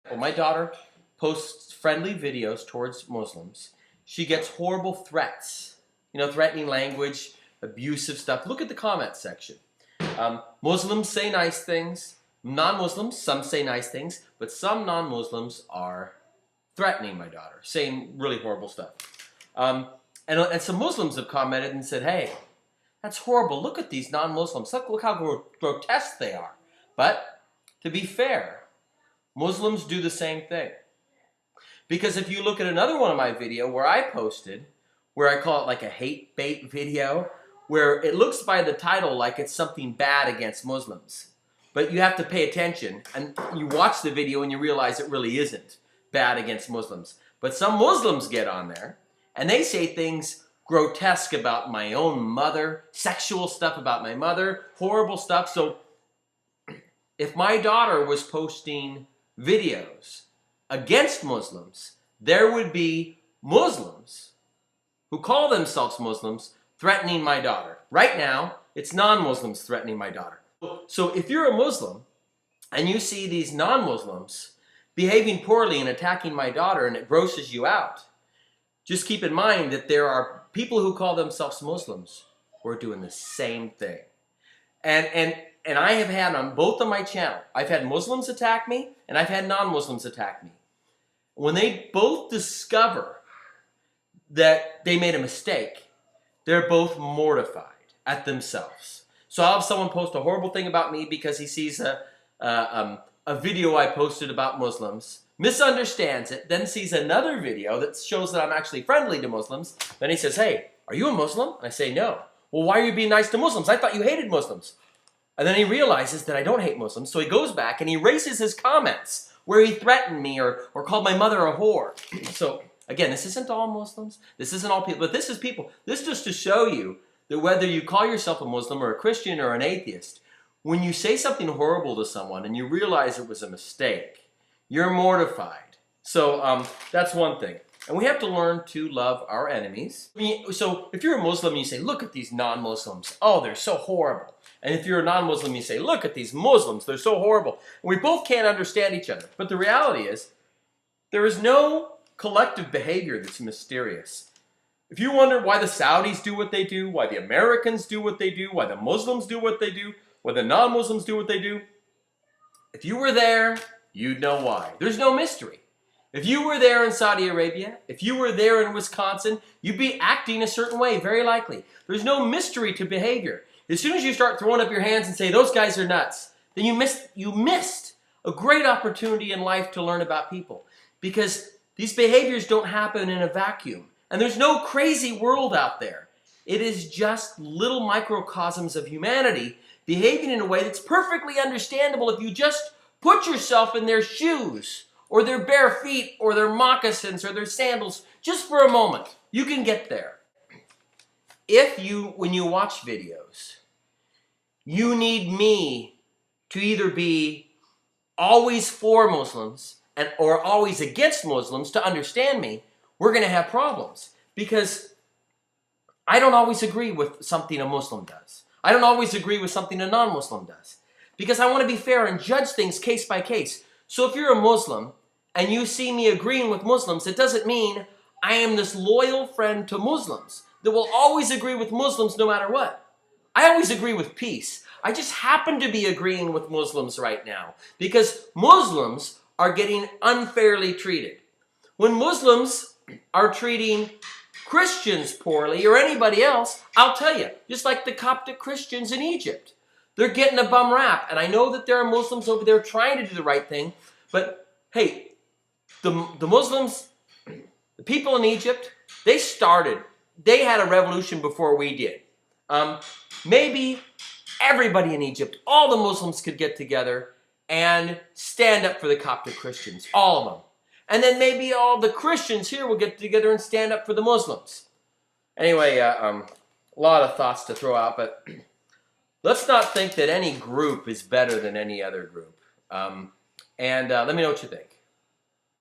Well, my daughter posts friendly videos towards Muslims. She gets horrible threats, threatening language, abusive stuff. Look at the comment section. Muslims say nice things. Non-Muslims, some say nice things, but some non-Muslims are threatening my daughter, saying really horrible stuff. And some Muslims have commented and said, hey, that's horrible. Look at these non-Muslims. Look how grotesque they are. But to be fair, Muslims do the same thing. Because if you look at another one of my video where I posted, where I call it like a hate bait video, where it looks by the title like it's something bad against Muslims. But you have to pay attention, and you watch the video and you realize it really isn't bad against Muslims. But some Muslims get on there, and they say things grotesque about my own mother, sexual stuff about my mother, horrible stuff. So if my daughter was posting videos against Muslims, there would be Muslims who call themselves Muslims threatening my daughter. Right now, it's non-Muslims threatening my daughter. So if you're a Muslim and you see these non-Muslims behaving poorly and attacking my daughter and it grosses you out, just keep in mind that there are people who call themselves Muslims who are doing the same thing. And I have had on both of my channel, I've had Muslims attack me and I've had non-Muslims attack me. When they both discover that they made a mistake, they're both mortified at themselves. So I'll have someone post a horrible thing about me because he sees a video I posted about Muslims, misunderstands it, then sees another video that shows that I'm actually friendly to Muslims. Then he says, hey, are you a Muslim? And I say, no. Well, why are you being nice to Muslims? I thought you hated Muslims. And then he realizes that I don't hate Muslims, so he goes back and he erases his comments where he threatened me or called my mother a whore. So again, this isn't all Muslims, this isn't all people, but this is people. This is just to show you that whether you call yourself a Muslim or a Christian or an atheist, when you say something horrible to someone and you realize it was a mistake, you're mortified. So that's one thing. And we have to learn to love our enemies. So if you're a Muslim and you say, look at these non-Muslims, oh, they're so horrible. And if you're a non-Muslim, you say, look at these Muslims, they're so horrible. And we both can't understand each other. But the reality is, there is no collective behavior that's mysterious. If you wonder why the Saudis do what they do, why the Americans do what they do, why the Muslims do what they do, why the non-Muslims do what they do, if you were there, you'd know why. There's no mystery. If you were there in Saudi Arabia, if you were there in Wisconsin, you'd be acting a certain way, very likely. There's no mystery to behavior. As soon as you start throwing up your hands and say, those guys are nuts, then you missed a great opportunity in life to learn about people. Because these behaviors don't happen in a vacuum. And there's no crazy world out there. It is just little microcosms of humanity behaving in a way that's perfectly understandable if you just put yourself in their shoes, or their bare feet, or their moccasins, or their sandals, just for a moment. You can get there. When you watch videos, you need me to either be always for Muslims or always against Muslims to understand me, we're going to have problems. Because I don't always agree with something a Muslim does. I don't always agree with something a non-Muslim does. Because I want to be fair and judge things case by case. So if you're a Muslim and you see me agreeing with Muslims, it doesn't mean I am this loyal friend to Muslims that will always agree with Muslims no matter what. I always agree with peace. I just happen to be agreeing with Muslims right now because Muslims are getting unfairly treated. When Muslims are treating Christians poorly or anybody else, I'll tell you, just like the Coptic Christians in Egypt, they're getting a bum rap. And I know that there are Muslims over there trying to do the right thing, but hey, the Muslims, the people in Egypt, they had a revolution before we did. Maybe everybody in Egypt, all the Muslims could get together and stand up for the Coptic Christians, all of them. And then maybe all the Christians here will get together and stand up for the Muslims. Anyway, a lot of thoughts to throw out, but let's not think that any group is better than any other group. Let me know what you think.